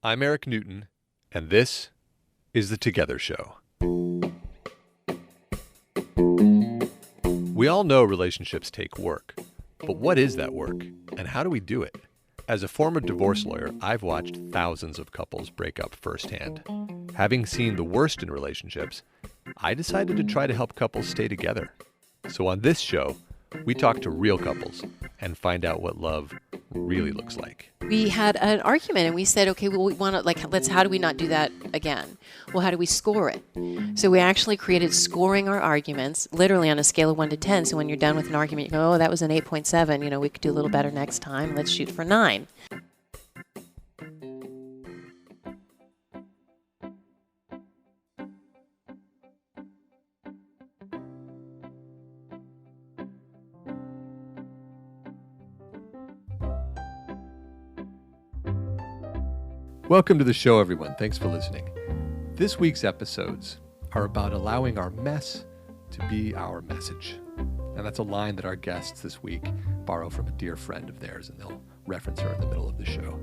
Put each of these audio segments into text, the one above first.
I'm Eric Newton, and this is The Together Show. We all know relationships take work, but what is that work, and how do we do it? As a former divorce lawyer, I've watched thousands of couples break up firsthand. Having seen the worst in relationships, I decided to try to help couples stay together. So on this show, we talk to real couples and find out what love really looks like. We had an argument and we said, okay, well, we want to, how do we not do that again? Well, how do we score it? So we actually created scoring our arguments, literally on a scale of 1 to 10. So when you're done with an argument, you go, oh, that was an 8.7. We could do a little better next time. Let's shoot for 9. Welcome to the show, everyone. Thanks for listening. This week's episodes are about allowing our mess to be our message. And that's a line that our guests this week borrow from a dear friend of theirs, and they'll reference her in the middle of the show.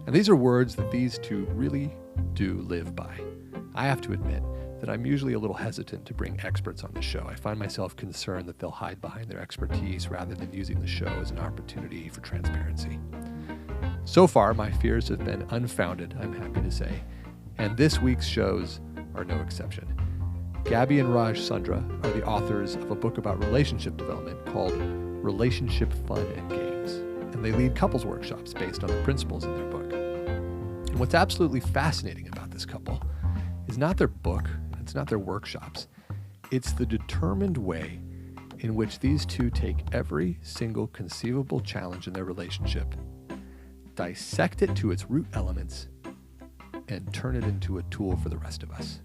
And these are words that these two really do live by. I have to admit that I'm usually a little hesitant to bring experts on the show. I find myself concerned that they'll hide behind their expertise rather than using the show as an opportunity for transparency. So far, my fears have been unfounded, I'm happy to say, and this week's shows are no exception. Gaby and Raj Sundra are the authors of a book about relationship development called Relationship Fun and Games, and they lead couples workshops based on the principles in their book. And what's absolutely fascinating about this couple is not their book, it's not their workshops, it's the determined way in which these two take every single conceivable challenge in their relationship, dissect it to its root elements, and turn it into a tool for the rest of us.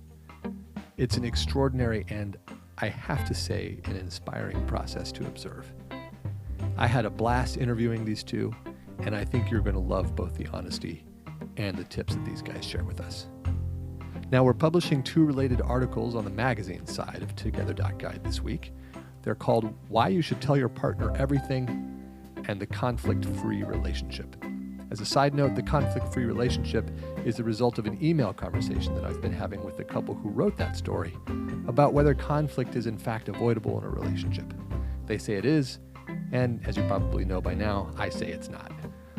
It's an extraordinary and, I have to say, an inspiring process to observe. I had a blast interviewing these two, and I think you're going to love both the honesty and the tips that these guys share with us. Now, we're publishing 2 related articles on the magazine side of Together.guide this week. They're called Why You Should Tell Your Partner Everything and The Conflict-Free Relationship. As a side note, the conflict-free relationship is the result of an email conversation that I've been having with the couple who wrote that story about whether conflict is in fact avoidable in a relationship. They say it is, and as you probably know by now, I say it's not.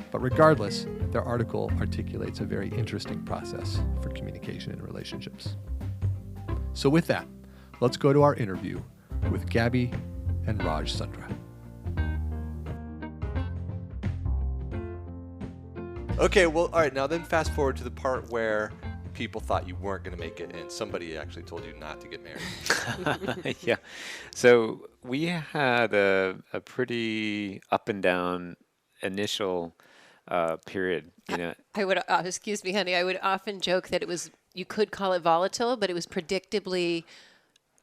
But regardless, their article articulates a very interesting process for communication in relationships. So with that, let's go to our interview with Gaby and Raj Sundra. Okay, well, all right, now then fast forward to the part where people thought you weren't going to make it and somebody actually told you not to get married. Yeah. So we had a pretty up and down initial period. I would, excuse me, honey, I would often joke that you could call it volatile, but it was predictably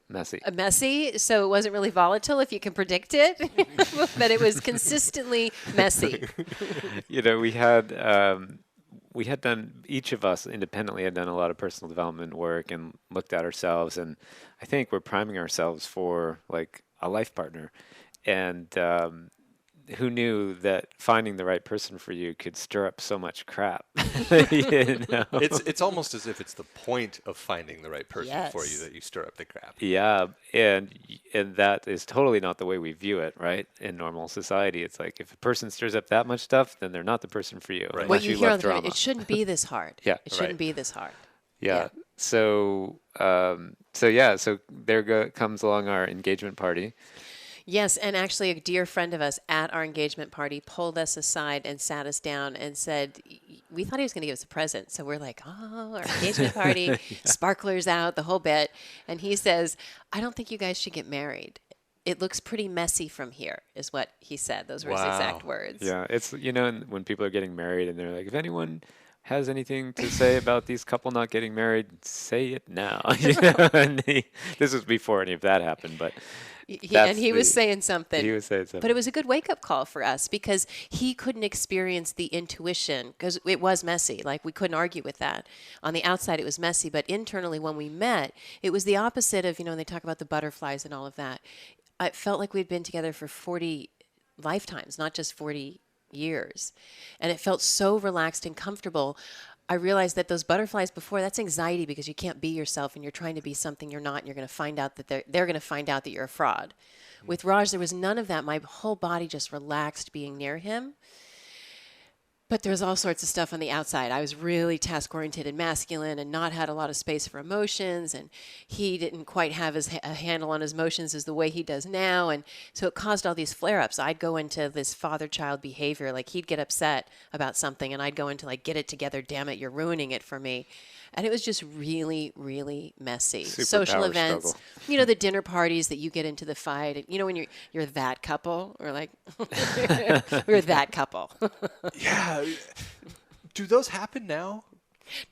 messy, so it wasn't really volatile if you can predict it, but it was consistently messy. We had done, each of us independently had done a lot of personal development work and looked at ourselves, and I think we're priming ourselves for like a life partner. And who knew that finding the right person for you could stir up so much crap? It's almost as if it's the point of finding the right person for you that you stir up the crap. Yeah, and that is totally not the way we view it, right? In normal society, it's like if a person stirs up that much stuff, then they're not the person for you. Right. What you hear all the time, it shouldn't be this hard. Yeah, it shouldn't be this hard. Yeah. So there comes along our engagement party. Yes, and actually a dear friend of us at our engagement party pulled us aside and sat us down and said, we thought he was going to give us a present. So we're like, our engagement party, sparklers out, the whole bit. And he says, I don't think you guys should get married. It looks pretty messy from here, is what he said. Those were his exact words. Yeah, it's, when people are getting married and they're like, if anyone has anything to say about these couple not getting married, say it now. And this was before any of that happened, but... He was saying something. But it was a good wake-up call for us because he couldn't experience the intuition because it was messy. Like, we couldn't argue with that. On the outside, it was messy. But internally, when we met, it was the opposite of, when they talk about the butterflies and all of that. It felt like we'd been together for 40 lifetimes, not just 40 years. And it felt so relaxed and comfortable. I realized that those butterflies before, that's anxiety because you can't be yourself and you're trying to be something you're not, and you're going to find out that they're going to find out that you're a fraud. With Raj, there was none of that. My whole body just relaxed being near him. But there's all sorts of stuff on the outside. I was really task-oriented and masculine and not had a lot of space for emotions. And he didn't quite have a handle on his emotions as the way he does now. And so it caused all these flare-ups. I'd go into this father-child behavior. Like, he'd get upset about something, and I'd go into, like, get it together. Damn it, you're ruining it for me. And it was just really, really messy. Social events, struggle. the dinner parties that you get into the fight. And, when you're that couple, or like, we're that couple. Yeah. Do those happen now?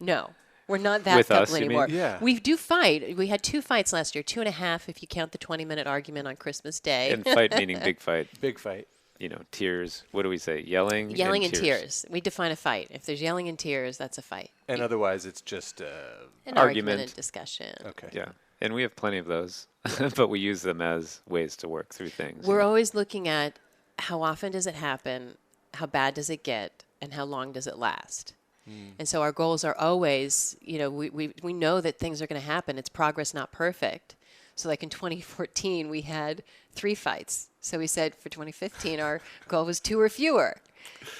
No, we're not that With couple us, you mean? anymore. Yeah. We do fight. We had 2 fights last year, 2.5 if you count the 20-minute argument on Christmas Day. And fight meaning big fight. Big fight. Tears. What do we say? Yelling Yelling and tears. We define a fight. If there's yelling and tears, that's a fight. And otherwise, it's just An argument and discussion. okay. Yeah. And we have plenty of those, but we use them as ways to work through things. We're always looking at how often does it happen, how bad does it get, and how long does it last. And so our goals are always, we know that things are going to happen. It's progress, not perfect. So like in 2014, we had 3 fights. So we said for 2015, our goal was 2 or fewer.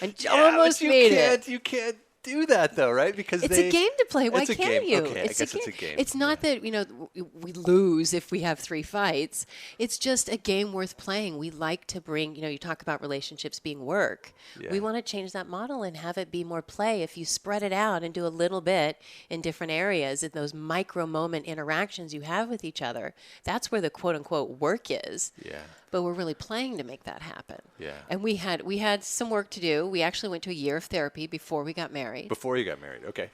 And almost made it. You can't do that, though, right? Because it's a game to play. Why it's a can't game. you? Okay, I guess it's a game. It's not that, we lose if we have 3 fights. It's just a game worth playing. We like to bring, you talk about relationships being work. Yeah. We want to change that model and have it be more play. If you spread it out and do a little bit in different areas, in those micro moment interactions you have with each other, that's where the quote unquote work is. Yeah. But we're really playing to make that happen. Yeah. And we had some work to do. We actually went to a year of therapy before we got married. Before you got married. Okay.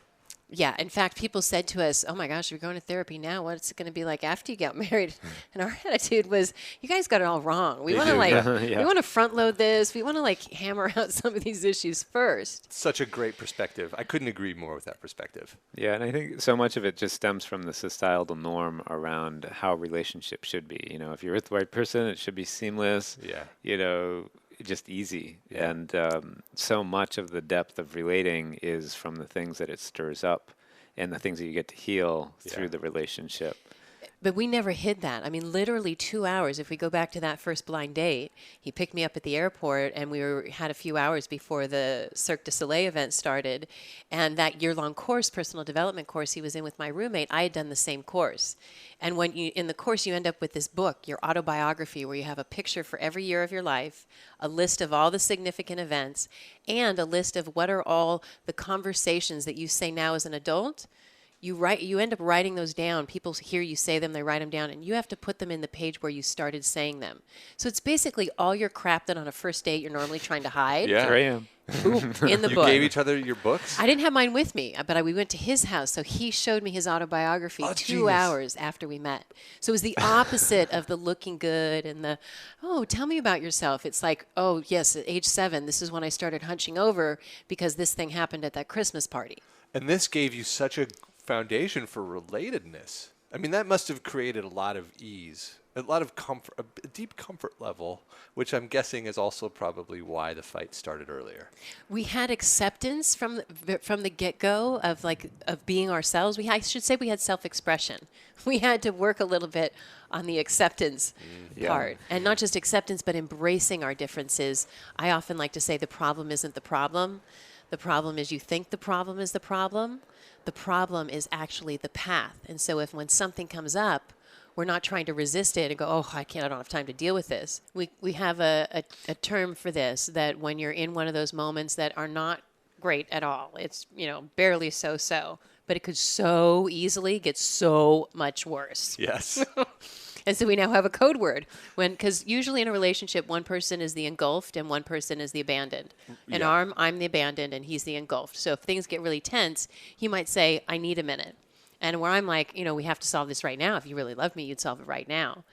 Yeah. In fact, people said to us, "Oh my gosh, we're going to therapy now. What's it going to be like after you get married?" And our attitude was, "You guys got it all wrong. We want to we want to front load this. We want to hammer out some of these issues first." Such a great perspective. I couldn't agree more with that perspective. Yeah, and I think so much of it just stems from the societal norm around how relationships should be. If you're with the right person, it should be seamless. Yeah. Just easy. Yeah. And so much of the depth of relating is from the things that it stirs up and the things that you get to heal through the relationship. But we never hid that. I mean, literally 2 hours. If we go back to that first blind date, he picked me up at the airport, and we had a few hours before the Cirque du Soleil event started. And that year-long course, personal development course he was in with my roommate, I had done the same course. And when in the course, you end up with this book, your autobiography, where you have a picture for every year of your life, a list of all the significant events, and a list of what are all the conversations that you say now as an adult. You end up writing those down. People hear you say them, they write them down, and you have to put them in the page where you started saying them. So it's basically all your crap that on a first date you're normally trying to hide. Yeah. Here I am. Boom, in the You book. gave each other your books? I didn't have mine with me, but we went to his house, so he showed me his autobiography 2 genius. hours after we met. So it was the opposite of the looking good and the, tell me about yourself. It's like, oh, yes, at age 7, this is when I started hunching over because this thing happened at that Christmas party. And this gave you such a foundation for relatedness. I mean, that must have created a lot of ease, a lot of comfort, a deep comfort level, which I'm guessing is also probably why the fight started earlier. We had acceptance from the get-go of being ourselves. I should say we had self-expression. We had to work a little bit on the acceptance part, and not just acceptance, but embracing our differences. I often like to say the problem isn't the problem. The problem is you think the problem is the problem. The problem is actually the path. And so when something comes up, we're not trying to resist it and go, oh, I don't have time to deal with this. We have a term for this, that when you're in one of those moments that are not great at all, it's, barely so, but it could so easily get so much worse. Yes. And so we now have a code word, because usually in a relationship, one person is the engulfed and one person is the abandoned. And I'm the abandoned and he's the engulfed. So if things get really tense, he might say, I need a minute. And where I'm like, we have to solve this right now. If you really love me, you'd solve it right now.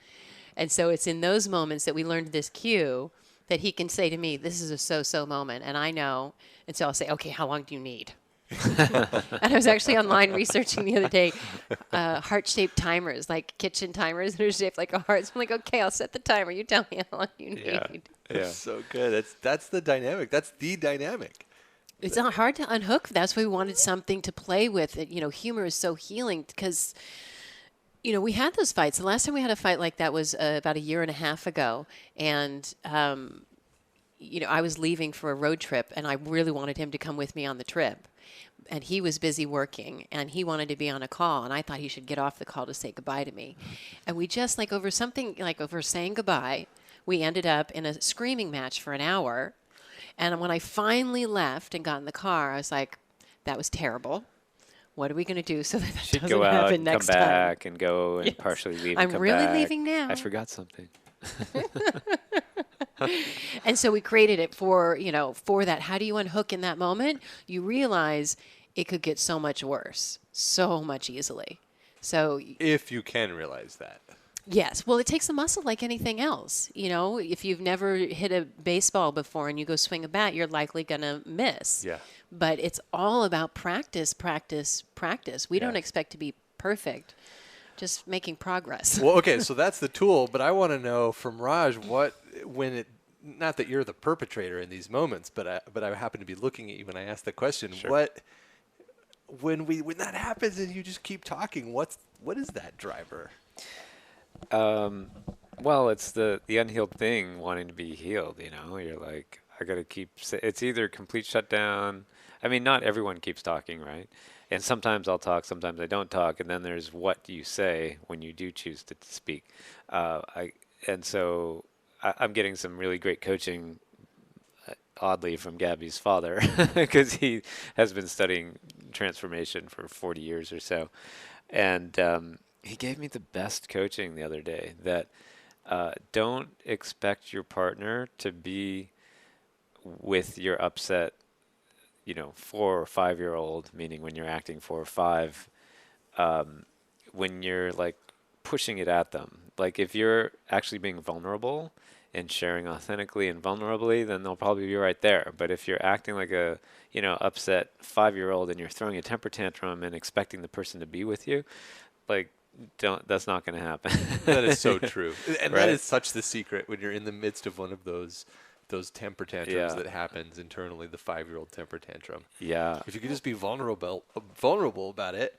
And so it's in those moments that we learned this cue that he can say to me, this is a so-so moment. And I know. And so I'll say, okay, how long do you need? And I was actually online researching the other day heart-shaped timers, like kitchen timers that are shaped like a heart. So I'm like, okay, I'll set the timer. You tell me how long you need. Yeah. So good. That's the dynamic. That's the dynamic. It's not hard to unhook. That's why we wanted something to play with. Humor is so healing because, we had those fights. The last time we had a fight like that was about a year and a half ago. And, I was leaving for a road trip, and I really wanted him to come with me on the trip. And he was busy working, and he wanted to be on a call, and I thought he should get off the call to say goodbye to me. And we just, over something, over saying goodbye, we ended up in a screaming match for an hour. And when I finally left and got in the car, I was like, that was terrible. What are we going to do so that Should doesn't go out happen and next come time? back and go and Yes. partially leave and I'm come really back. leaving now. I forgot something. And so we created it for that. How do you unhook in that moment? You realize it could get so much worse, so much easily. So If you can realize that. yes, well, it takes a muscle like anything else. If you've never hit a baseball before and you go swing a bat, you're likely going to miss. Yeah. But it's all about practice, practice, practice. We don't Yeah. expect to be perfect, just making progress. Well, okay, so that's the tool, but I want to know from Raj not that you're the perpetrator in these moments, but I happen to be looking at you when I asked the question. Sure. When that happens and you just keep talking, what is that driver? Well, it's the unhealed thing wanting to be healed, You're like, I got to it's either complete shutdown. I mean, not everyone keeps talking, right? And sometimes I'll talk, sometimes I don't talk. And then there's what do you say when you do choose to speak. I'm getting some really great coaching, oddly, from Gabby's father, because he has been studying transformation for 40 years or so. And he gave me the best coaching the other day that don't expect your partner to be with your upset, 4 or 5-year-old, meaning when you're acting 4 or 5, when you're like pushing it at them. Like if you're actually being vulnerable and sharing authentically and vulnerably, then they'll probably be right there. But if you're acting like a, upset 5-year-old and you're throwing a temper tantrum and expecting the person to be with you, like, that's not going to happen. That is so true. And Right. that is such the secret when you're in the midst of one of those temper tantrums Yeah. that happens internally, the 5-year-old temper tantrum. Yeah. If you could just be vulnerable about it,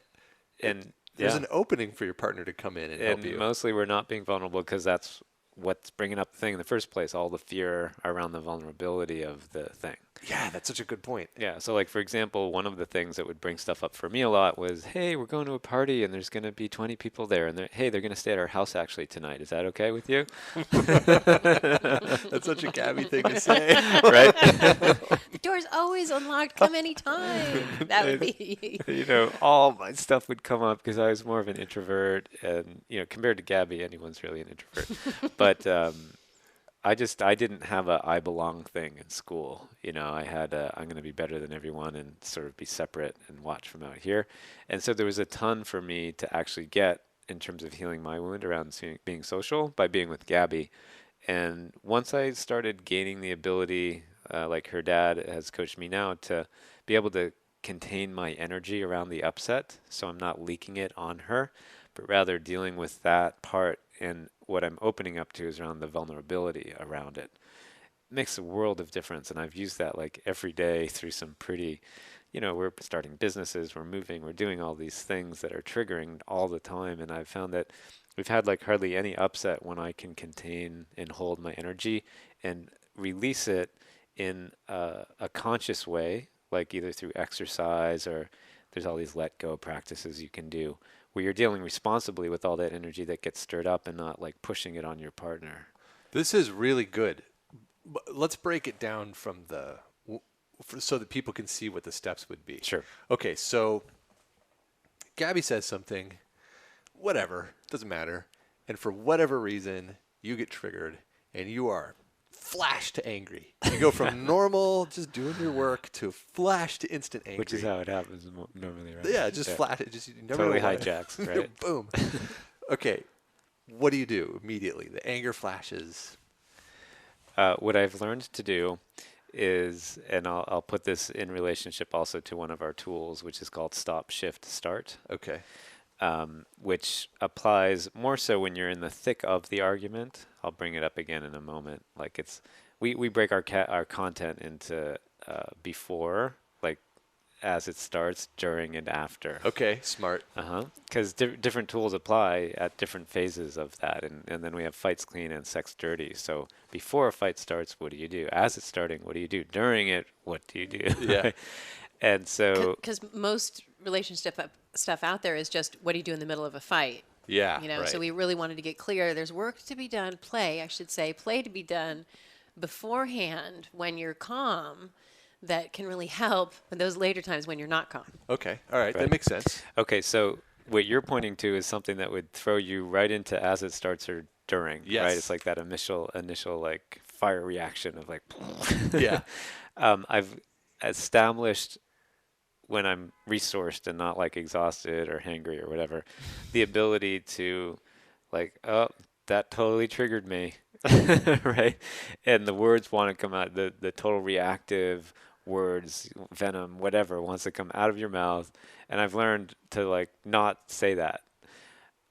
And there's yeah. an opening for your partner to come in and help And you. mostly we're not being vulnerable because that's what's bringing up the thing in the first place, all the fear around the vulnerability of the thing. Yeah, that's such a good point. Yeah, so like for example, one of the things that would bring stuff up for me a lot was, hey, we're going to a party and there's going to be 20 people there, and hey, they're going to stay at our house actually tonight. Is that okay with you? That's such a Gaby thing to say. Right? The door's always unlocked. Come anytime. That would be. All my stuff would come up because I was more of an introvert, and compared to Gabby, anyone's really an introvert. But I didn't have a I belong thing in school. I had I'm going to be better than everyone and sort of be separate and watch from out here. And so there was a ton for me to actually get in terms of healing my wound around being social by being with Gaby. And once I started gaining the ability, like her dad has coached me now, to be able to contain my energy around the upset so I'm not leaking it on her, but rather dealing with that part, and what I'm opening up to is around the vulnerability around it. It makes a world of difference, and I've used that like every day through some pretty, we're starting businesses, we're moving, we're doing all these things that are triggering all the time, and I've found that we've had like hardly any upset when I can contain and hold my energy and release it in a conscious way, like either through exercise or there's all these let go practices you can do where you're dealing responsibly with all that energy that gets stirred up and not like pushing it on your partner. This is really good. Let's break it down so that people can see what the steps would be. Sure. Okay, so Gaby says something, whatever, doesn't matter, and for whatever reason, you get triggered and you are flash to angry. You go from normal, just doing your work, to flash to instant angry. Which is how it happens normally, right? Yeah, just flat. It just you never Totally know why. hijacks, right? Boom. Okay, what do you do immediately? The anger flashes. What I've learned to do is, and I'll put this in relationship also to one of our tools, which is called Stop, Shift, Start. Okay. Which applies more so when you're in the thick of the argument. I'll bring it up again in a moment. Like it's we break our content into before, like as it starts, during, and after. Okay, smart. Because different tools apply at different phases of that, and then we have fights clean and sex dirty. So before a fight starts, what do you do? As it's starting, what do you do? During it, what do you do? Yeah. And so, because most relationship stuff out there is just what do you do in the middle of a fight? Yeah, You know, right. so we really wanted to get clear. There's work to be done, play to be done beforehand when you're calm that can really help in those later times when you're not calm. Okay, all right, that Right. makes sense. okay, so what you're pointing to is something that would throw you right into as it starts or during, Yes. right? It's like that initial like fire reaction of like, Yeah. I've established when I'm resourced and not like exhausted or hangry or whatever, the ability to like, oh, that totally triggered me, right? And the words want to come out, the total reactive words, venom, whatever, wants to come out of your mouth. And I've learned to like not say that.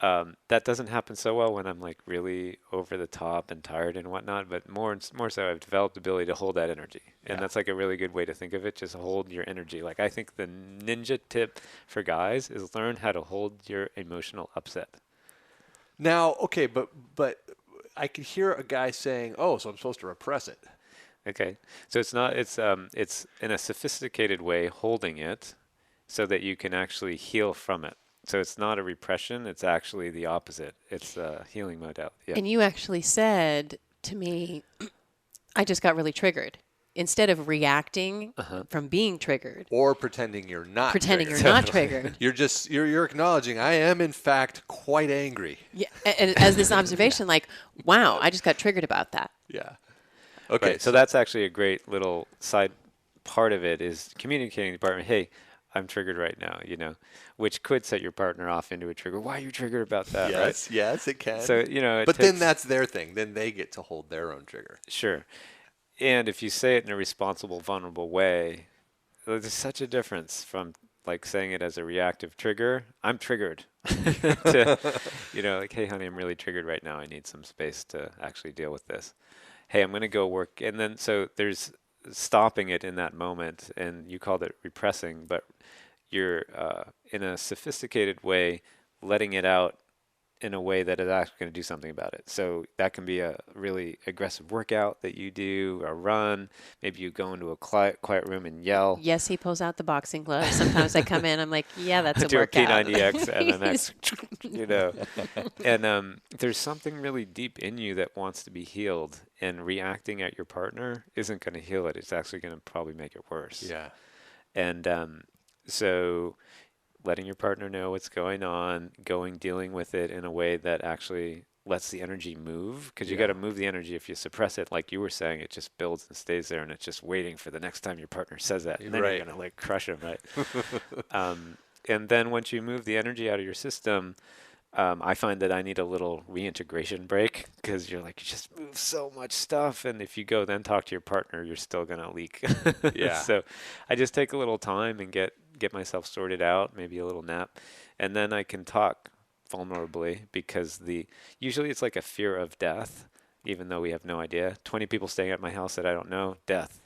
That doesn't happen so well when I'm like really over the top and tired and whatnot, but more so I've developed the ability to hold that energy. And Yeah. that's like a really good way to think of it. Just hold your energy. Like I think the ninja tip for guys is learn how to hold your emotional upset. Now, okay, but I could hear a guy saying, "Oh, so I'm supposed to repress it." Okay. So it's in a sophisticated way holding it so that you can actually heal from it. So it's not a repression, it's actually the opposite. It's a healing modality. Yeah. And you actually said to me, I just got really triggered. Instead of reacting from being triggered, Or pretending you're not. pretending triggered. you're not triggered. You're acknowledging I am in fact quite angry. Yeah, and as this observation, like, wow, I just got triggered about that. Yeah. Okay. Right. So that's actually a great little side part of it is communicating to the partner, hey, I'm triggered right now, which could set your partner off into a trigger. Why are you triggered about that? yes, yes, it can. Right. So, but then that's their thing. Then they get to hold their own trigger. Sure. And if you say it in a responsible, vulnerable way, there's such a difference from like saying it as a reactive trigger. I'm triggered. to, like, hey, honey, I'm really triggered right now. I need some space to actually deal with this. Hey, I'm going to go work. And then so there's stopping it in that moment. And you called it repressing, but you're in a sophisticated way letting it out in a way that is actually going to do something about it. So that can be a really aggressive workout that you do, a run. Maybe you go into a quiet room and yell. Yes, he pulls out the boxing gloves. Sometimes I come in, I'm like, yeah, that's a do a workout. P90X and an X, And there's something really deep in you that wants to be healed, and reacting at your partner isn't going to heal it. It's actually going to probably make it worse. Yeah. And so letting your partner know what's going on, dealing with it in a way that actually lets the energy move, because you got to move the energy. If you suppress it, like you were saying, it just builds and stays there, and it's just waiting for the next time your partner says that, and then you're gonna like crush them, right? And then once you move the energy out of your system, I find that I need a little reintegration break, because you're like, you just move so much stuff, and if you go then talk to your partner, you're still gonna leak. Yeah. So I just take a little time and get myself sorted out, maybe a little nap, and then I can talk vulnerably, because usually it's like a fear of death, even though we have no idea. 20 people staying at my house that I don't know, death.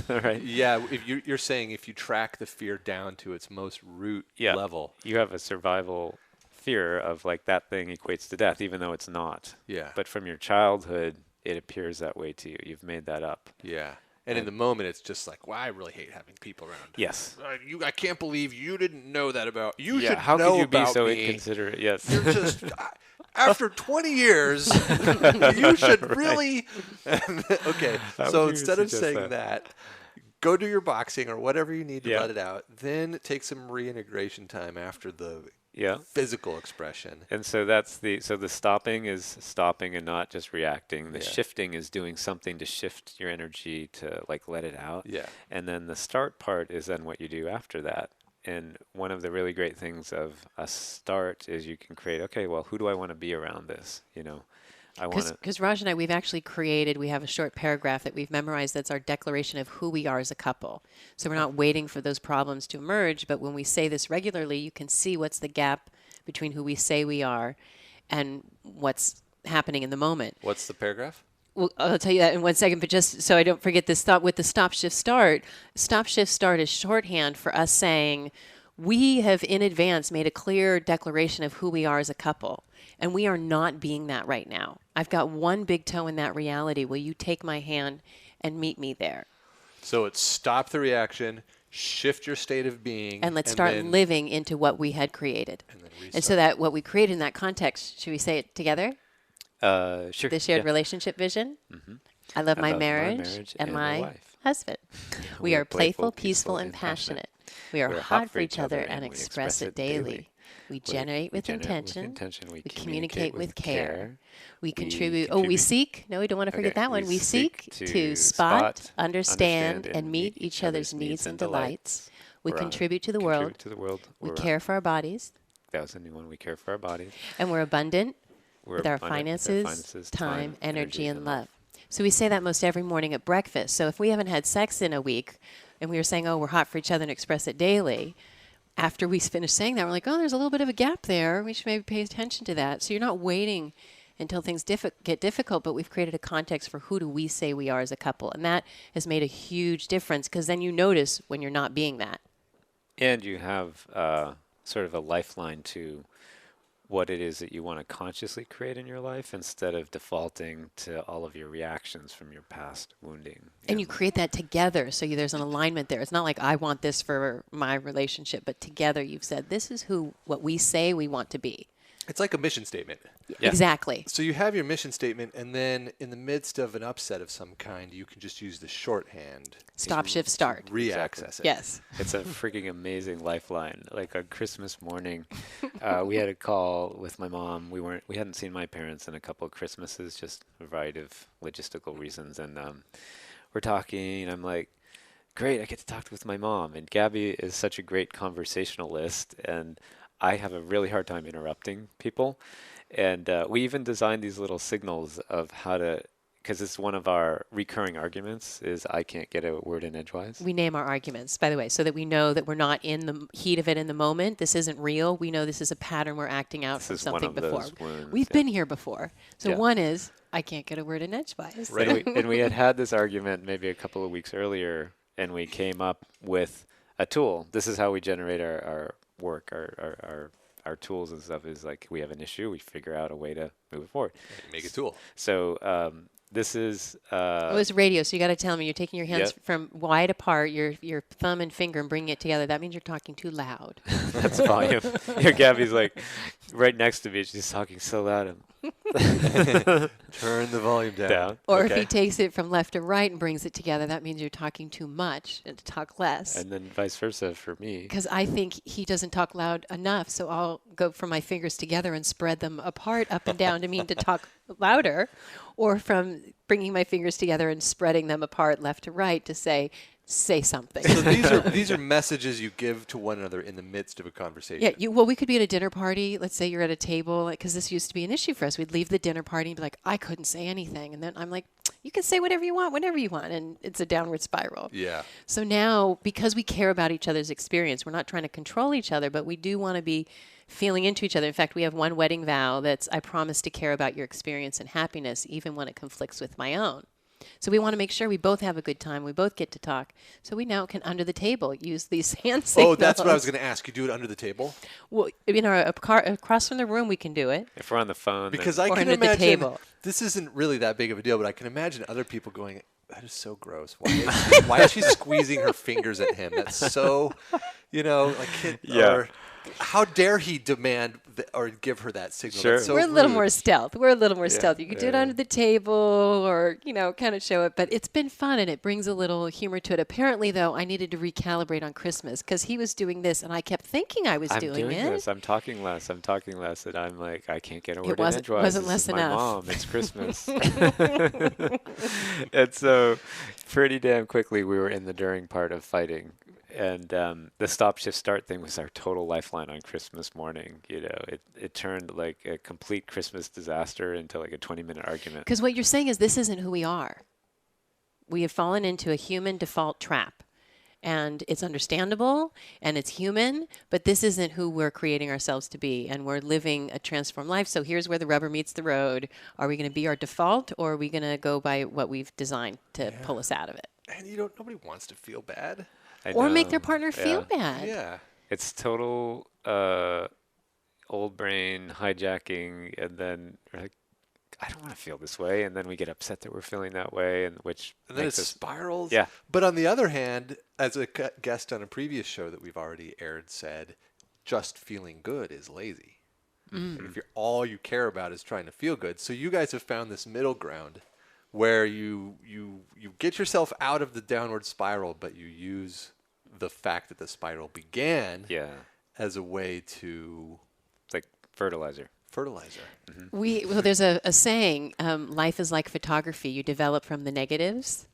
Right? Yeah, if you're saying if you track the fear down to its most root level. You have a survival fear of like that thing equates to death, even though it's not. Yeah. But from your childhood, it appears that way to you. You've made that up. Yeah. And in the moment, it's just like, well, I really hate having people around. Yes. I can't believe you didn't know that about you. Yeah. Should How know could you be about so me. inconsiderate? Yes. You're just after 20 years, you should really. Okay. How So would you instead of suggest saying that, go do your boxing or whatever you need to Yeah. let it out. Then take some reintegration time after the Yeah. physical expression. And so the stopping is stopping and not just reacting. The Yeah. shifting is doing something to shift your energy to like let it out. Yeah. And then the start part is then what you do after that. And one of the really great things of a start is you can create, okay, well, who do I want to be around this? I want to. Because Raj and I, we have a short paragraph that we've memorized that's our declaration of who we are as a couple. So we're not waiting for those problems to emerge, but when we say this regularly, you can see what's the gap between who we say we are and what's happening in the moment. What's the paragraph? Well, I'll tell you that in 1 second, but just so I don't forget this thought with the stop, shift, start is shorthand for us saying we have in advance made a clear declaration of who we are as a couple, and we are not being that right now. I've got one big toe in that reality. Will you take my hand and meet me there? So it's stop the reaction, shift your state of being. And let's start living into what we had created. And so that what we created in that context, should we say it together? Sure. The shared relationship vision. Mm-hmm. I love my marriage and my wife. husband. We are playful, peaceful, and passionate. We are hot for each other and express it daily. We generate with intention. We communicate with care. We contribute. Oh, we seek. No, we don't want to forget that one. We seek to spot, understand, and meet each other's needs and delights. We contribute to the world. We care for our bodies. That was a new one. We care for our bodies. And we're abundant with our finances, time, energy, and love. So we say that most every morning at breakfast. So if we haven't had sex in a week and we were saying, oh, we're hot for each other and express it daily, after we finish saying that, we're like, oh, there's a little bit of a gap there. We should maybe pay attention to that. So you're not waiting until things get difficult, but we've created a context for who do we say we are as a couple. And that has made a huge difference because then you notice when you're not being that. And you have sort of a lifeline to what it is that you want to consciously create in your life instead of defaulting to all of your reactions from your past wounding. And you create that together, so there's an alignment there. It's not like I want this for my relationship, but together you've said this is what we say we want to be. It's like a mission statement. Yeah. Exactly. So you have your mission statement, and then in the midst of an upset of some kind, you can just use the shorthand. Stop, shift, start. Re-access it. Yes. It's a freaking amazing lifeline. Like on Christmas morning, we had a call with my mom. We hadn't seen my parents in a couple of Christmases, just a variety of logistical reasons. And we're talking, and I'm like, great, I get to talk with my mom. And Gaby is such a great conversationalist, and I have a really hard time interrupting people. And we even designed these little signals of how to, because it's one of our recurring arguments is I can't get a word in edgewise. We name our arguments, by the way, so that we know that we're not in the heat of it in the moment. This isn't real. We know this is a pattern we're acting out from something before. We've been here before. So one is, I can't get a word in edgewise. Right. And we had this argument maybe a couple of weeks earlier, and we came up with a tool. This is how we generate our work, our tools and stuff is like we have an issue, we figure out a way to move it forward. Make a tool. So this is... it was radio, so you got to tell me you're taking your hands from wide apart, your thumb and finger, and bringing it together. That means you're talking too loud. That's volume. Here, Gabby's like right next to me. She's talking so loud. Turn the volume down. Or if he takes it from left to right and brings it together, that means you're talking too much and to talk less. And then vice versa for me. Because I think he doesn't talk loud enough, so I'll go from my fingers together and spread them apart up and down to mean to talk louder, or from bringing my fingers together and spreading them apart left to right to say something. So these are messages you give to one another in the midst of a conversation. Yeah, well, we could be at a dinner party. Let's say you're at a table, because this used to be an issue for us. We'd leave the dinner party and be like, I couldn't say anything. And then I'm like, you can say whatever you want, whenever you want. And it's a downward spiral. Yeah. So now, because we care about each other's experience, we're not trying to control each other, but we do want to be feeling into each other. In fact, we have one wedding vow that's, I promise to care about your experience and happiness, even when it conflicts with my own. So we want to make sure we both have a good time. We both get to talk. So we now can, under the table, use these hand signals. Oh, that's what I was going to ask. You do it under the table? Well, across from the room, we can do it. If we're on the phone. Because I can imagine, this isn't really that big of a deal, but I can imagine other people going, that is so gross. Why is she squeezing her fingers at him? That's so, or how dare he demand or give her that signal? Sure. So we're a little more stealth. You could do it under the table or, kind of show it. But it's been fun, and it brings a little humor to it. Apparently, though, I needed to recalibrate on Christmas because he was doing this, and I kept thinking I was doing it. This. I'm talking less. And I'm like, I can't get a word in edgewise. It wasn't less enough. My mom. It's Christmas. And so pretty damn quickly, we were in the during part of fighting. And the stop, shift, start thing was our total lifeline on Christmas morning. It turned like a complete Christmas disaster into like a 20-minute argument. Because what you're saying is this isn't who we are. We have fallen into a human default trap. And it's understandable and it's human, but this isn't who we're creating ourselves to be. And we're living a transformed life. So here's where the rubber meets the road. Are we going to be our default, or are we going to go by what we've designed to pull us out of it? And nobody wants to feel bad. Or make their partner feel bad. Yeah. It's total old brain hijacking, and then we're like, I don't want to feel this way, and then we get upset that we're feeling that way, and then it spirals. Yeah. But on the other hand, as a guest on a previous show that we've already aired said, just feeling good is lazy. Like if all you care about is trying to feel good. So you guys have found this middle ground where you get yourself out of the downward spiral, but you use the fact that the spiral began as a way to... It's like fertilizer. Well, there's a saying, life is like photography. You develop from the negatives.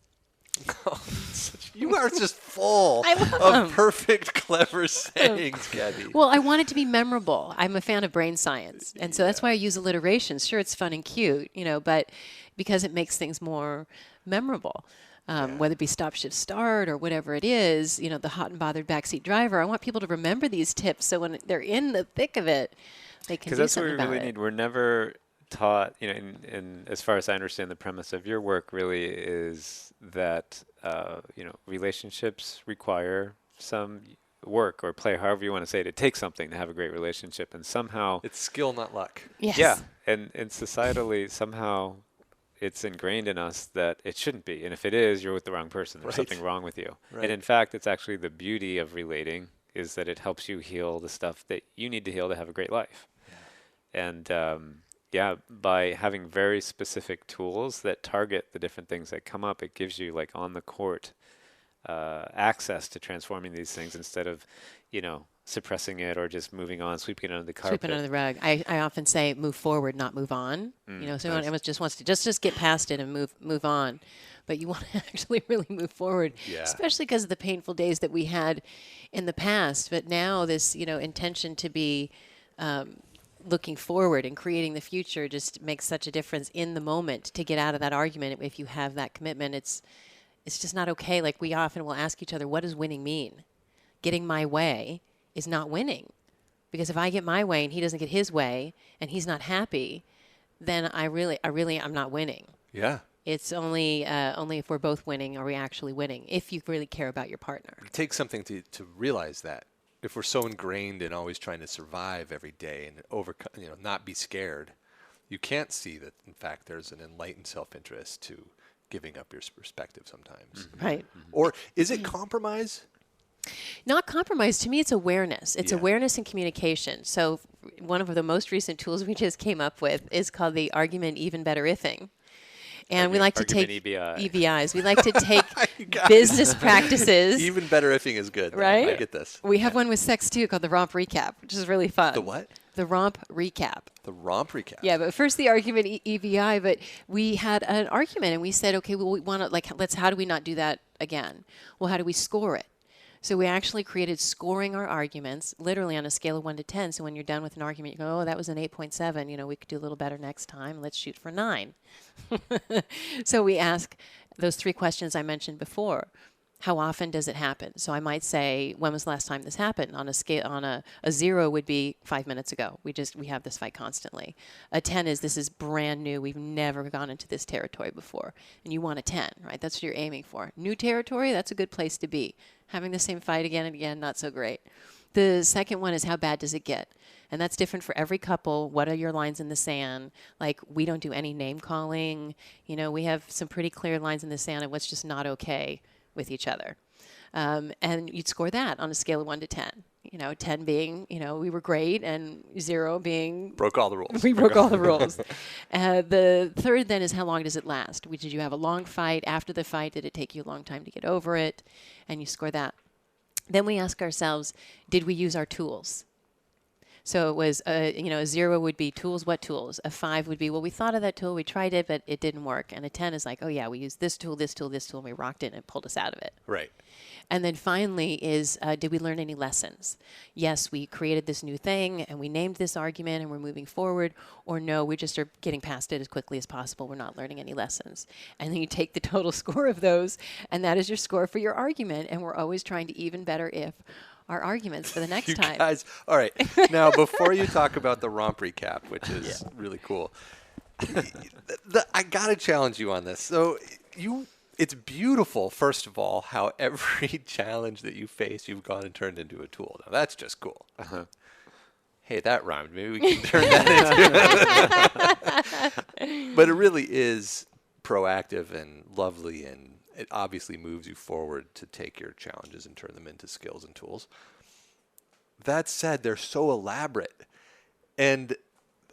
You are just full of perfect, clever sayings, Gaby. Well, I want it to be memorable. I'm a fan of brain science. And so that's why I use alliterations. Sure, it's fun and cute, but because it makes things more memorable. Whether it be stop, shift, start, or whatever it is, the hot and bothered backseat driver. I want people to remember these tips so when they're in the thick of it, they can do something about it. Because that's what we really need. We're never taught, and as far as I understand the premise of your work really is that, relationships require some work or play, however you want to say it. It takes something to have a great relationship, and somehow... It's skill, not luck. Yes. Yeah, and societally, somehow it's ingrained in us that it shouldn't be. And if it is, you're with the wrong person. There's something wrong with you. Right. And in fact, it's actually the beauty of relating is that it helps you heal the stuff that you need to heal to have a great life. Yeah. And by having very specific tools that target the different things that come up, it gives you like on the court access to transforming these things instead of, suppressing it or just moving on, sweeping it under the carpet. Sweeping under the rug. I often say move forward, not move on. So everyone just wants to just get past it and move on. But you want to actually really move forward, especially because of the painful days that we had in the past. But now this, intention to be looking forward and creating the future just makes such a difference in the moment to get out of that argument. If you have that commitment, it's just not okay. Like we often will ask each other, what does winning mean? Getting my way is not winning. Because if I get my way and he doesn't get his way and he's not happy, then I'm not winning. Yeah. It's only if we're both winning are we actually winning, if you really care about your partner. It takes something to realize that. If we're so ingrained in always trying to survive every day and not be scared, you can't see that, in fact, there's an enlightened self-interest to giving up your perspective sometimes. Right. Or is it compromise? Not compromise. To me, it's awareness. It's awareness and communication. So one of the most recent tools we just came up with is called the argument even better ifing. And we like to take EBIs. We like to take business practices. Even better ifing is good. Right? I get this. We have one with sex, too, called the romp recap, which is really fun. The what? The romp recap. The romp recap. Yeah, but first the argument EBI. But we had an argument, and we said, okay, well, we want to, how do we not do that again? Well, how do we score it? So we actually created scoring our arguments literally on a scale of 1 to 10. So when you're done with an argument, you go, oh, that was an 8.7. We could do a little better next time. Let's shoot for 9. So we ask those 3 questions I mentioned before. How often does it happen? So I might say, when was the last time this happened? On a scale, a 0 would be 5 minutes ago. We have this fight constantly. A 10 is this is brand new. We've never gone into this territory before. And you want a 10, right? That's what you're aiming for. New territory, that's a good place to be. Having the same fight again and again, not so great. The second one is how bad does it get? And that's different for every couple. What are your lines in the sand? Like, we don't do any name calling. We have some pretty clear lines in the sand of what's just not okay with each other. And you'd score that on a scale of 1 to 10. 10 being, we were great, and 0 being... Broke all the rules. We broke all the rules. The third then is how long does it last? Did you have a long fight? After the fight, did it take you a long time to get over it? And you score that. Then we ask ourselves, did we use our tools? So it was, a 0 would be tools, what tools? A 5 would be, well, we thought of that tool, we tried it, but it didn't work. And a 10 is like, oh yeah, we used this tool, this tool, this tool, and we rocked it and it pulled us out of it. Right. And then finally is, did we learn any lessons? Yes, we created this new thing and we named this argument and we're moving forward. Or no, we just are getting past it as quickly as possible. We're not learning any lessons. And then you take the total score of those, and that is your score for your argument. And we're always trying to even better if our arguments for the next You time. guys, all right. Now, before you talk about the romp recap, which is really cool, I got to challenge you on this. So it's beautiful, first of all, how every challenge that you face, you've gone and turned into a tool. Now, that's just cool. Uh-huh. Hey, that rhymed. Maybe we can turn that into But it really is proactive and lovely, and it obviously moves you forward to take your challenges and turn them into skills and tools. That said, they're so elaborate. And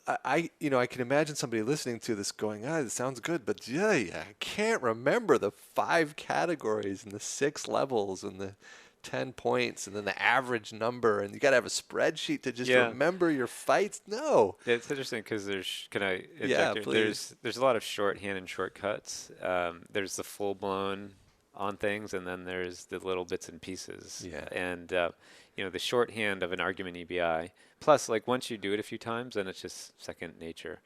I can imagine somebody listening to this going, it sounds good, but I can't remember the 5 categories and the 6 levels and the 10 points and then the average number, and you got to have a spreadsheet to just remember your fights. No. It's interesting because can I interject Yeah, here? please. There's a lot of shorthand and shortcuts. There's the full blown on things, and then there's the little bits and pieces. Yeah. And the shorthand of an argument EBI. Plus, like once you do it a few times, then it's just second nature.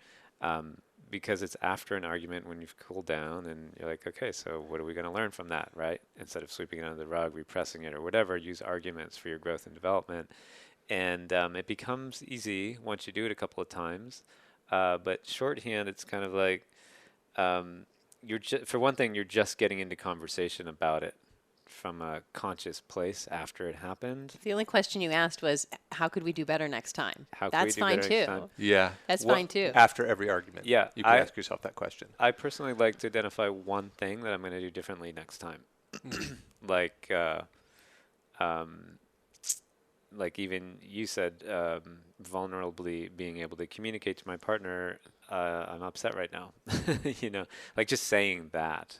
Because it's after an argument when you've cooled down and you're like, okay, so what are we going to learn from that, right? Instead of sweeping it under the rug, repressing it or whatever, use arguments for your growth and development. And it becomes easy once you do it a couple of times. But shorthand, it's kind of like, for one thing, you're just getting into conversation about it from a conscious place after it happened. The only question you asked was, how could we do better next time? How could That's we do fine better too. next time? Yeah. That's fine too. After every argument. Yeah, You can ask yourself that question. I personally like to identify one thing that I'm going to do differently next time. Like even you said, vulnerably being able to communicate to my partner, I'm upset right now. Like just saying that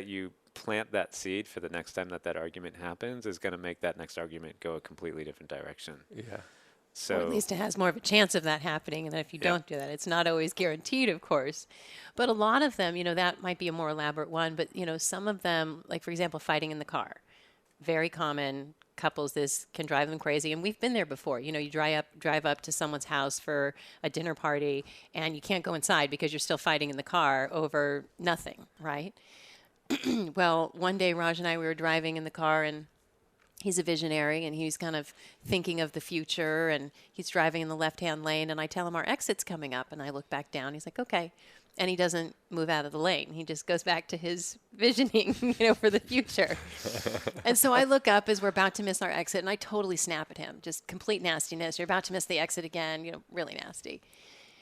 you plant that seed for the next time that argument happens is going to make that next argument go a completely different direction. Yeah. So Or at least it has more of a chance of that happening. And then if you don't do that, it's not always guaranteed, of course. But a lot of them, that might be a more elaborate one. But, some of them, like, for example, fighting in the car. Very common. Couples, this can drive them crazy. And we've been there before. You drive up to someone's house for a dinner party, and you can't go inside because you're still fighting in the car over nothing, right? Well, one day, Raj and I, we were driving in the car, and he's a visionary, and he's kind of thinking of the future, and he's driving in the left-hand lane, and I tell him our exit's coming up, and I look back down. He's like, okay. And he doesn't move out of the lane. He just goes back to his visioning, for the future. And so I look up as we're about to miss our exit, and I totally snap at him, just complete nastiness. You're about to miss the exit again, really nasty.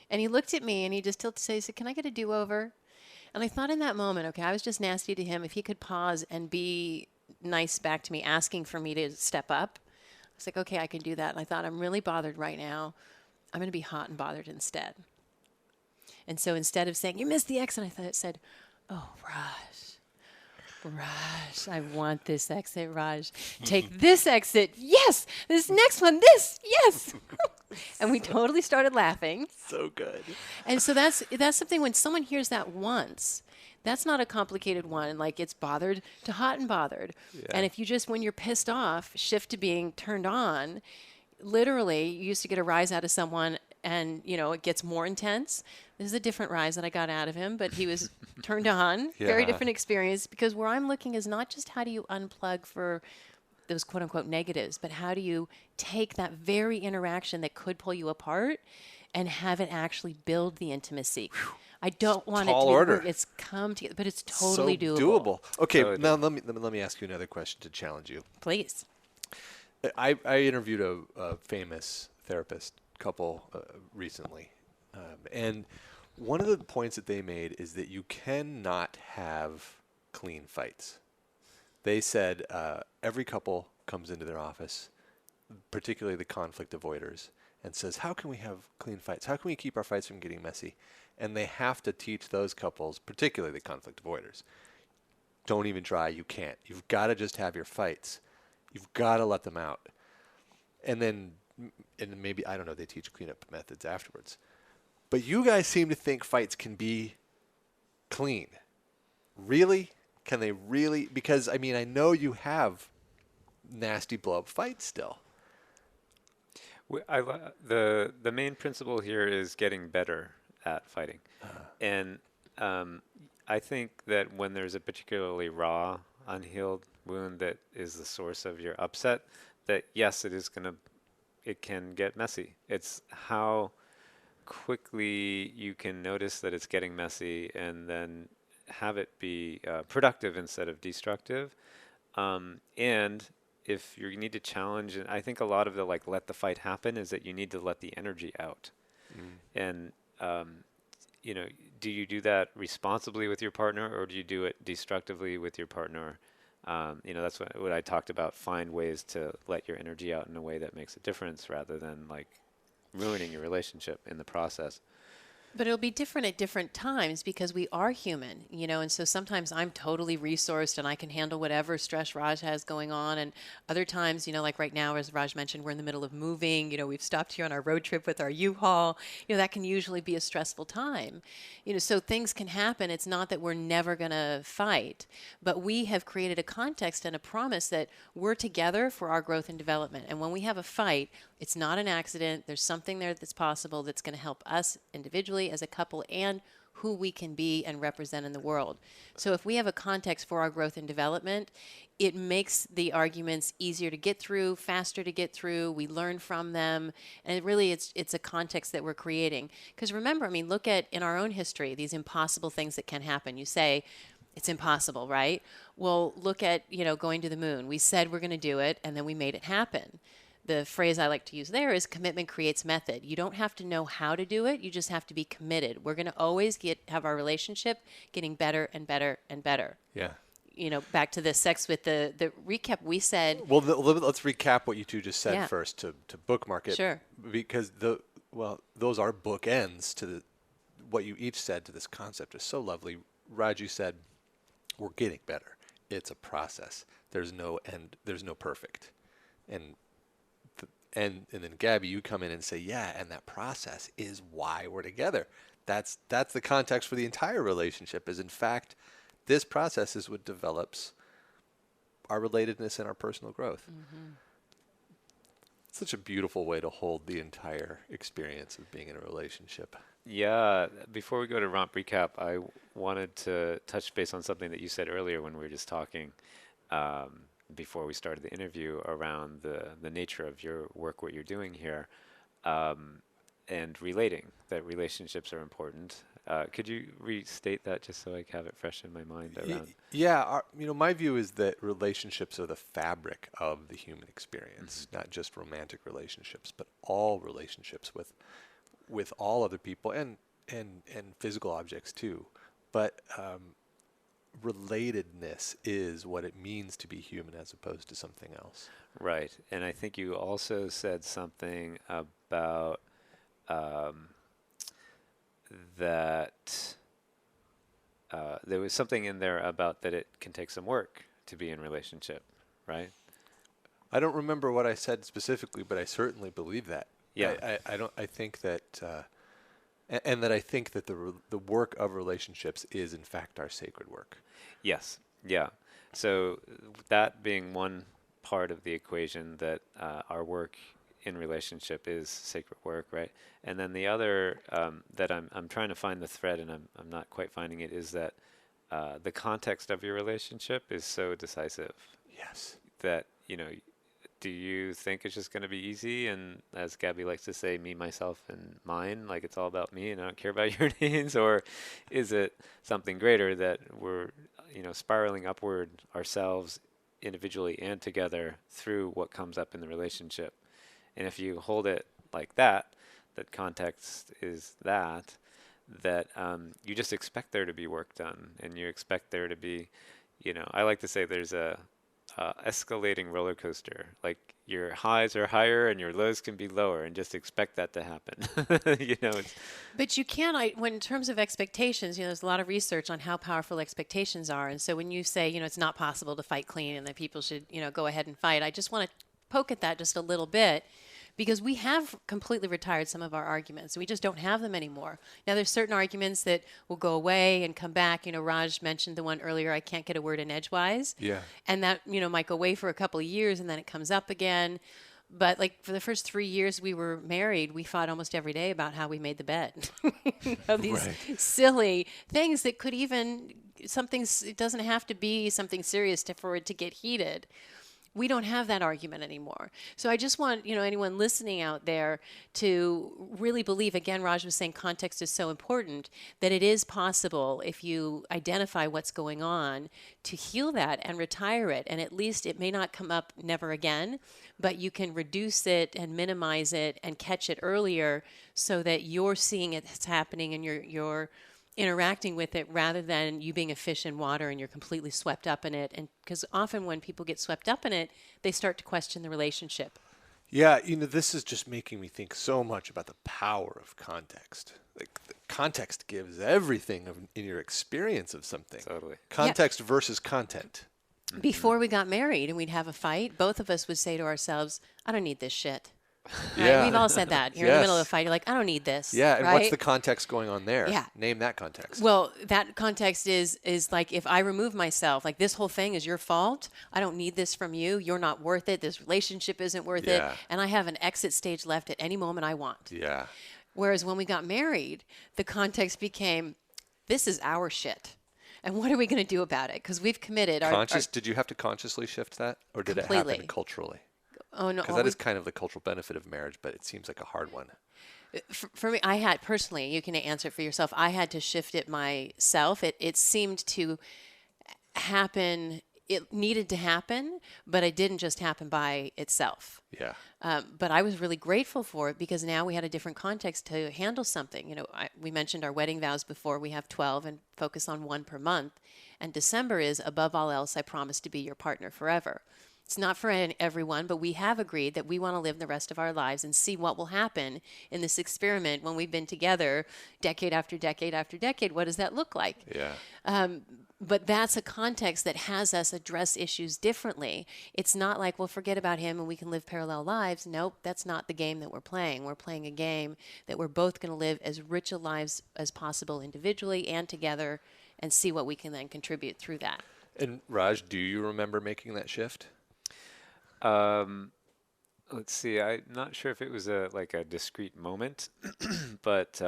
And he looked at me, and he just tilted his head. He said, can I get a do-over? And I thought in that moment, okay, I was just nasty to him. If he could pause and be nice back to me, asking for me to step up, I was like, okay, I can do that. And I thought, I'm really bothered right now. I'm going to be hot and bothered instead. And so instead of saying, you missed the exit, I said, oh, Raj, I want this exit, Raj. Take this exit. Yes. This next one, this. Yes. And we totally started laughing. So good. And so that's something when someone hears that once, that's not a complicated one. Like it's bothered to hot and bothered. Yeah. And if you just, when you're pissed off, shift to being turned on, literally you used to get a rise out of someone and, it gets more intense. This is a different rise that I got out of him, but he was turned on. Yeah. Very different experience, because where I'm looking is not just how do you unplug for those quote unquote negatives, but how do you take that very interaction that could pull you apart and have it actually build the intimacy. I don't want it to be order. It's come together, but it's totally so doable. Okay, now let me ask you another question to challenge you. Please. I interviewed a famous therapist couple recently, and one of the points that they made is that you cannot have clean fights. They said every couple comes into their office, particularly the conflict avoiders, and says, how can we have clean fights? How can we keep our fights from getting messy? And they have to teach those couples, particularly the conflict avoiders, don't even try. You can't. You've got to just have your fights. You've got to let them out. And then and maybe, I don't know, they teach cleanup methods afterwards. But you guys seem to think fights can be clean. Really? Can they really? Because, I mean, I know you have nasty blow-up fights still. The main principle here is getting better at fighting. And I think that when there's a particularly raw, unhealed wound that is the source of your upset, that yes, it can get messy. It's how quickly you can notice that it's getting messy and then have it be productive instead of destructive. And if you need to challenge, and I think a lot of the let the fight happen is that you need to let the energy out. And do you do that responsibly with your partner, or do you do it destructively with your partner? That's what I talked about. Find ways to let your energy out in a way that makes a difference rather than ruining your relationship in the process. But it'll be different at different times because we are human, and so sometimes I'm totally resourced and I can handle whatever stress Raj has going on. And other times, like right now, as Raj mentioned, we're in the middle of moving, we've stopped here on our road trip with our U-Haul, that can usually be a stressful time, so things can happen. It's not that we're never going to fight, but we have created a context and a promise that we're together for our growth and development. And when we have a fight, it's not an accident. There's something there that's possible that's going to help us individually as a couple and who we can be and represent in the world. So if we have a context for our growth and development, it makes the arguments easier to get through, faster to get through. We learn from them. And really, it's a context that we're creating. Because remember, look at in our own history, these impossible things that can happen. You say, it's impossible, right? Well, look at, going to the moon. We said we're going to do it, and then we made it happen. The phrase I like to use there is commitment creates method. You don't have to know how to do it. You just have to be committed. We're going to always have our relationship getting better and better and better. Yeah. Back to the sex with the recap, we said. Well, let's recap what you two just said first to bookmark it. Sure. Because those are bookends to what you each said to this concept is so lovely. Raj, you said, we're getting better. It's a process. There's no end. There's no perfect. And then Gaby, you come in and say, yeah, and that process is why we're together. That's the context for the entire relationship. Is in fact, this process is what develops our relatedness and our personal growth. Mm-hmm. It's such a beautiful way to hold the entire experience of being in a relationship. Yeah. Before we go to romp recap, I wanted to touch base on something that you said earlier when we were just talking. Before we started the interview around the nature of your work, what you're doing here, and relating, that relationships are important. Could you restate that just so I have it fresh in my mind around? Yeah, my view is that relationships are the fabric of the human experience, not just romantic relationships, but all relationships with all other people and physical objects too. But relatedness is what it means to be human as opposed to something else. Right. And I think you also said something about that there was something in there about that it can take some work to be in relationship, right? I don't remember what I said specifically, but I certainly believe that. Yeah. I think that and that I think that the work of relationships is in fact our sacred work. Yes. Yeah. So that being one part of the equation, that our work in relationship is sacred work, right? And then the other that I'm trying to find the thread, and I'm not quite finding it, is that the context of your relationship is so decisive. Yes. That, do you think it's just going to be easy? And as Gaby likes to say, me, myself, and mine, like it's all about me and I don't care about your needs? Or is it something greater that we're, spiraling upward ourselves individually and together through what comes up in the relationship? And if you hold it like that context is that you just expect there to be work done, and you expect there to be, I like to say there's a escalating roller coaster. Like your highs are higher and your lows can be lower, and just expect that to happen. But you can, when in terms of expectations, there's a lot of research on how powerful expectations are. And so when you say, it's not possible to fight clean and that people should, go ahead and fight, I just want to poke at that just a little bit, because we have completely retired some of our arguments. We just don't have them anymore. Now, there's certain arguments that will go away and come back. Raj mentioned the one earlier, I can't get a word in edgewise. Yeah. And that, might go away for a couple of years and then it comes up again. But like for the first 3 years we were married, we fought almost every day about how we made the bed. These silly things that could even it doesn't have to be something serious for it to get heated. We don't have that argument anymore. So I just want, anyone listening out there to really believe, again, Raj was saying context is so important, that it is possible if you identify what's going on to heal that and retire it. And at least it may not come up never again, but you can reduce it and minimize it and catch it earlier so that you're seeing it's happening and you're interacting with it rather than you being a fish in water and you're completely swept up in it. And because often when people get swept up in it, they start to question the relationship. Yeah, this is just making me think so much about the power of context. Like, the context gives everything in your experience of something. Totally. Context versus content. Before we got married and we'd have a fight, both of us would say to ourselves, I don't need this shit. Yeah. Right? We've all said that. You're in the middle of a fight. You're like, I don't need this. Yeah, and right? what's the context going on there? Yeah. Name that context. Well, that context is like if I remove myself, like this whole thing is your fault. I don't need this from you. You're not worth it. This relationship isn't worth it. And I have an exit stage left at any moment I want. Yeah. Whereas when we got married, the context became, this is our shit. And what are we going to do about it? Because we've committed. Did you have to consciously shift that? Or did Completely. it happen culturally? Oh, no. Because that is kind of the cultural benefit of marriage, but it seems like a hard one. For me, I had personally, you can answer it for yourself, I had to shift it myself. It seemed to happen, it needed to happen, but it didn't just happen by itself. Yeah. But I was really grateful for it because now we had a different context to handle something. We mentioned our wedding vows before. We have 12 and focus on one per month. And December is, above all else, I promise to be your partner forever. It's not for everyone, but we have agreed that we want to live the rest of our lives and see what will happen in this experiment when we've been together decade after decade after decade. What does that look like? Yeah. But that's a context that has us address issues differently. It's not like, well, forget about him and we can live parallel lives. Nope, that's not the game that we're playing. We're playing a game that we're both going to live as rich a lives as possible individually and together and see what we can then contribute through that. And Raj, do you remember making that shift? Let's see. I'm not sure if it was a discrete moment, but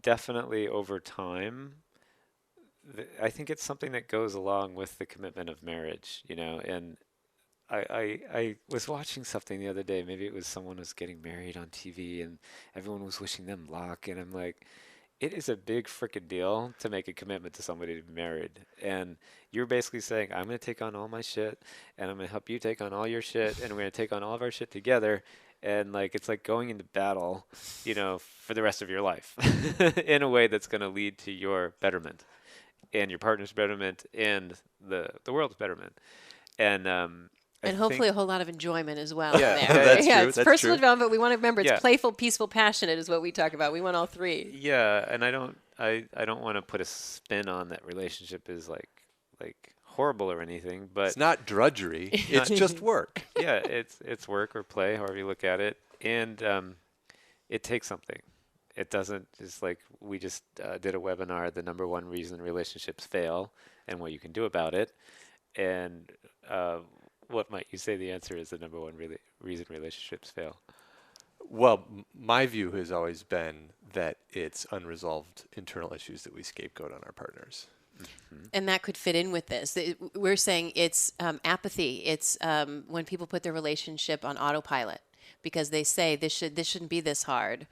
definitely over time. I think it's something that goes along with the commitment of marriage, and I was watching something the other day. Maybe it was someone was getting married on TV and everyone was wishing them luck. And I'm like, it is a big freaking deal to make a commitment to somebody to be married. And you're basically saying, I'm going to take on all my shit and I'm going to help you take on all your shit. And we're going to take on all of our shit together. And it's like going into battle, for the rest of your life in a way that's going to lead to your betterment and your partner's betterment and the world's betterment. And hopefully a whole lot of enjoyment as well. Yeah, there. that's true. It's personal development, but we want to remember it's Yeah. playful, peaceful, passionate is what we talk about. We want all three. Yeah, and I don't want to put a spin on that relationship is like horrible or anything, but It's not drudgery. It's just work. yeah, it's work or play, however you look at it, and it takes something. It doesn't just like we just did a webinar, the number one reason relationships fail and what you can do about it, and what might you say the answer is the number one reason relationships fail? Well, my view has always been that it's unresolved internal issues that we scapegoat on our partners. Mm-hmm. And that could fit in with this. We're saying it's apathy. It's when people put their relationship on autopilot because they say this shouldn't be this hard,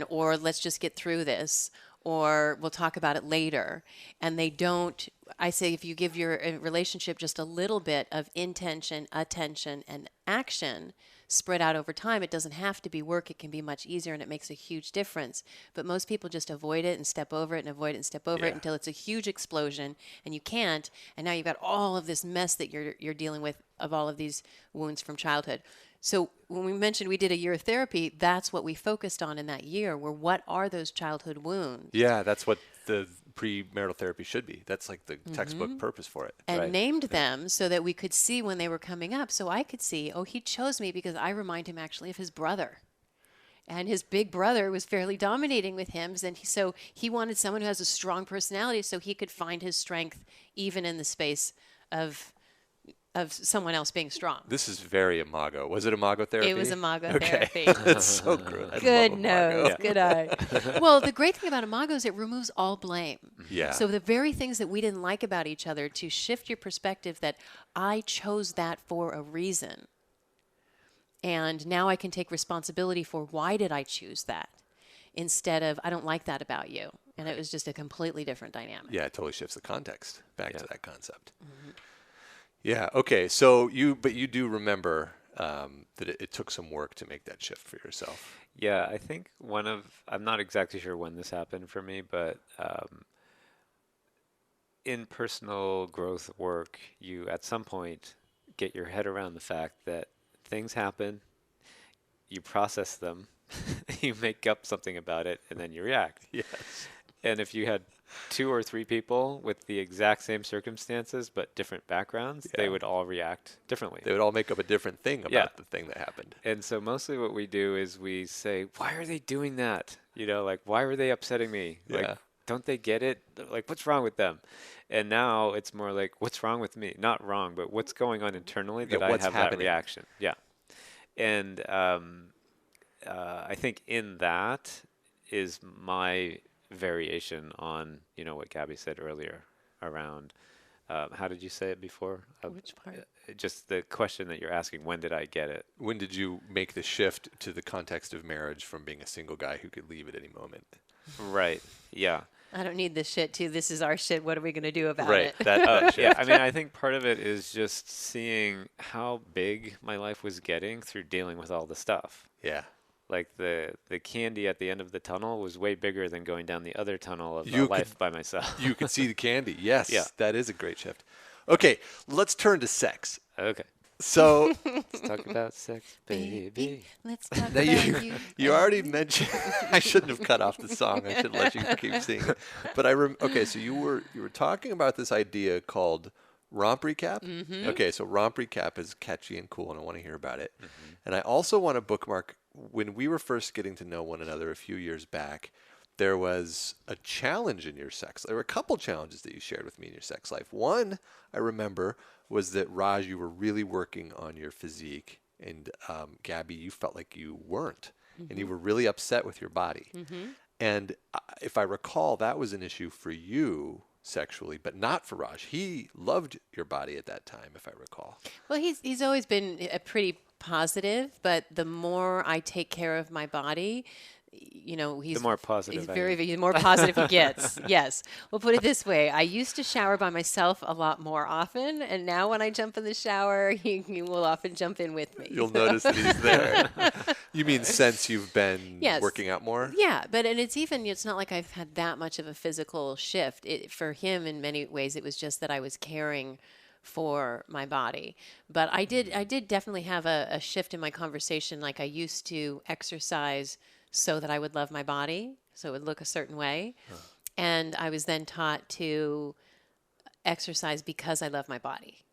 or let's just get through this, or we'll talk about it later. And they don't. I say if you give your relationship just a little bit of intention, attention, and action spread out over time, it doesn't have to be work. It can be much easier, and it makes a huge difference. But most people just avoid it and step over it and avoid it and step over it until it's a huge explosion, and you can't. And now you've got all of this mess that you're dealing with of all of these wounds from childhood. So when we mentioned we did a year of therapy, that's what we focused on in that year, were what are those childhood wounds? Yeah, that's what the premarital therapy should be. That's like the textbook purpose for it. And Right. named them so that we could see when they were coming up. So I could see, oh, he chose me because I remind him actually of his brother. And his big brother was fairly dominating with him. And so he wanted someone who has a strong personality so he could find his strength even in the space of someone else being strong. This is very imago. Was it imago therapy? It was imago Okay. therapy. That's so good. I Good love nose, imago. good eye. Well, the great thing about imago is it removes all blame. Yeah. So the very things that we didn't like about each other, to shift your perspective that I chose that for a reason. And now I can take responsibility for why did I choose that, instead of I don't like that about you. And it was just a completely different dynamic. Yeah, it totally shifts the context back to that concept. Mm-hmm. Yeah. Okay. So you do remember that it took some work to make that shift for yourself. Yeah, I think I'm not exactly sure when this happened for me, but in personal growth work, you at some point get your head around the fact that things happen, you process them, you make up something about it, and then you react. Yes. And if you had 2 or 3 people with the exact same circumstances but different backgrounds, they would all react differently. They would all make up a different thing about the thing that happened. And so mostly what we do is we say, why are they doing that? Like, why were they upsetting me? Yeah. Like, don't they get it? Like, what's wrong with them? And now it's more like, what's wrong with me? Not wrong, but what's going on internally that I what's have happening? that reaction. Yeah. And I think in that is my variation on, what Gabby said earlier around, how did you say it before? Which part? Just the question that you're asking, when did I get it? When did you make the shift to the context of marriage from being a single guy who could leave at any moment? Right. Yeah. I don't need this shit too. This is our shit. What are we going to do about Right. it? That Yeah. I mean, I think part of it is just seeing how big my life was getting through dealing with all the stuff. Yeah. Like the candy at the end of the tunnel was way bigger than going down the other tunnel of You life by myself. You could see the candy. Yes. Yeah. That is a great shift. Okay. Let's turn to sex. Okay. So Let's talk about sex, baby. Let's talk now about you. you already mentioned, I shouldn't have cut off the song. I should let you keep singing. But okay. So you were talking about this idea called romp recap. Mm-hmm. Okay. So romp recap is catchy and cool, and I want to hear about it. And I also want to bookmark, when we were first getting to know one another a few years back, there was a challenge in your sex. There were a couple challenges that you shared with me in your sex life. One, I remember, was that, Raj, you were really working on your physique, and Gabby, you felt like you weren't, and you were really upset with your body. And if I recall, that was an issue for you sexually, but not for Raj. He loved your body at that time, if I recall. Well, he's always been a pretty positive, but the more I take care of my body, he's The more positive He's I the more positive he gets. Yes. We'll put it this way. I used to shower by myself a lot more often, and now when I jump in the shower, he will often jump in with me. You'll notice that he's there. You mean since you've been Yes. working out more? Yeah, but it's not like I've had that much of a physical shift. For him, in many ways, it was just that I was caring for my body. But I did definitely have a shift in my conversation. Like, I used to exercise so that I would love my body, so it would look a certain way. And I was then taught to exercise because I love my body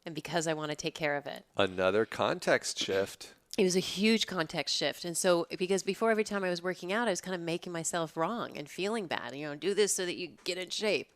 and because I want to take care of it. Another context shift. It was a huge context shift. And so, because before, every time I was working out, I was kind of making myself wrong and feeling bad. Do this so that you get in shape.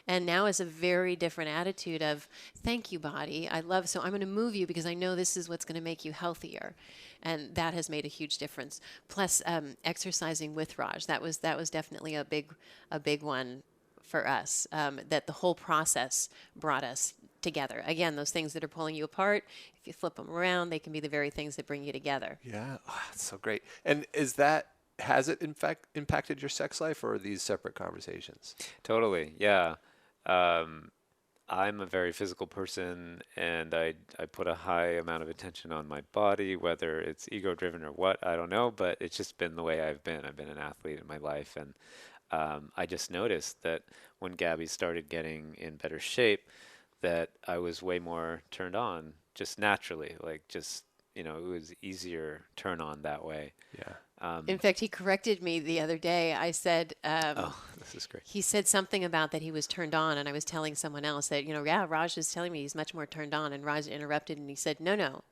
And now it's a very different attitude of, thank you, body. So I'm going to move you because I know this is what's going to make you healthier. And that has made a huge difference. Plus, exercising with Raj, that was definitely a big one for us, that the whole process brought us together. Again, those things that are pulling you apart, if you flip them around, they can be the very things that bring you together. Yeah, that's so great. And has it in fact impacted your sex life, or are these separate conversations? Totally. Yeah. I'm a very physical person, and I put a high amount of attention on my body, whether it's ego driven or what, I don't know, but it's just been the way I've been. I've been an athlete in my life, and I just noticed that when Gabby started getting in better shape, that I was way more turned on just naturally, like just, it was easier turn on that way. Yeah. In fact, he corrected me the other day. I said, Oh, this is great. he said something about that he was turned on, and I was telling someone else that, yeah, Raj is telling me he's much more turned on, and Raj interrupted, and he said, no,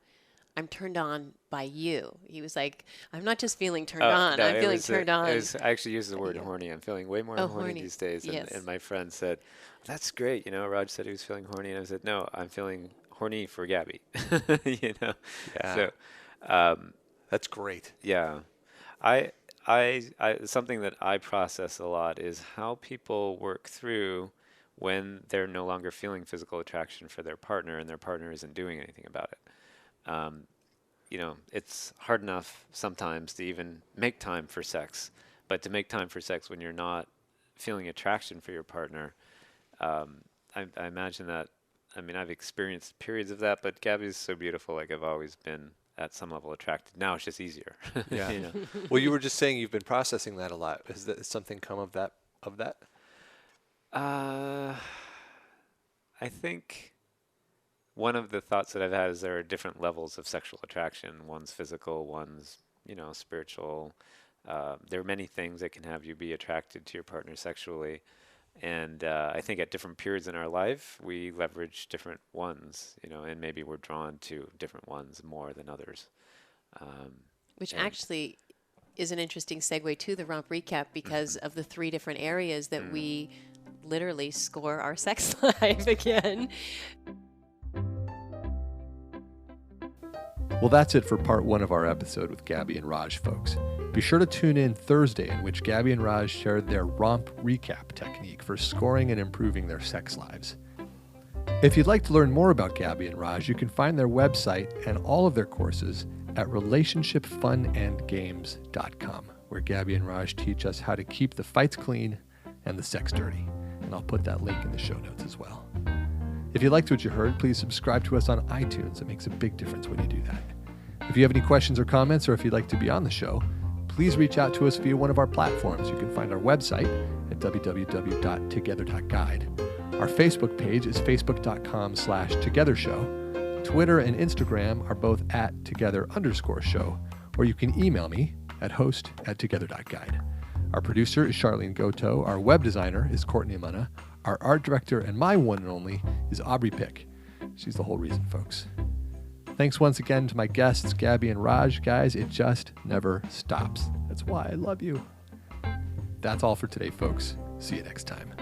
I'm turned on by you. He was like, I'm not just feeling turned on, No, I'm feeling turned on. I actually used the word horny. I'm feeling way more horny these days. And, Yes. and my friend said, that's great. Raj said he was feeling horny. And I said, no, I'm feeling horny for Gaby. Yeah. So, that's great. yeah. I something that I process a lot is how people work through when they're no longer feeling physical attraction for their partner and their partner isn't doing anything about it. It's hard enough sometimes to even make time for sex, but to make time for sex when you're not feeling attraction for your partner, I imagine that. I mean, I've experienced periods of that, but Gabby's so beautiful. Like, I've always been at some level attracted. Now it's just easier. Yeah. Well, you were just saying you've been processing that a lot. Has something come of that? I think one of the thoughts that I've had is there are different levels of sexual attraction. One's physical, one's, spiritual. There are many things that can have you be attracted to your partner sexually. And I think at different periods in our life, we leverage different ones, and maybe we're drawn to different ones more than others. Which actually is an interesting segue to the romp recap because of the 3 different areas that we literally score our sex life again. Well, that's it for part 1 of our episode with Gaby and Raj, folks. Be sure to tune in Thursday, in which Gaby and Raj shared their romp recap technique for scoring and improving their sex lives. If you'd like to learn more about Gaby and Raj, you can find their website and all of their courses at relationshipfunandgames.com, where Gaby and Raj teach us how to keep the fights clean and the sex dirty. And I'll put that link in the show notes as well. If you liked what you heard, please subscribe to us on iTunes. It makes a big difference when you do that. If you have any questions or comments, or if you'd like to be on the show, please reach out to us via one of our platforms. You can find our website at www.together.guide. Our Facebook page is facebook.com/togethershow. Twitter and Instagram are both at @together_show, or you can email me at host@together.guide. Our producer is Charlene Goto. Our web designer is Courtney Munna. Our art director and my one and only is Aubrey Pick. She's the whole reason, folks. Thanks once again to my guests, Gaby and Raj. Guys, it just never stops. That's why I love you. That's all for today, folks. See you next time.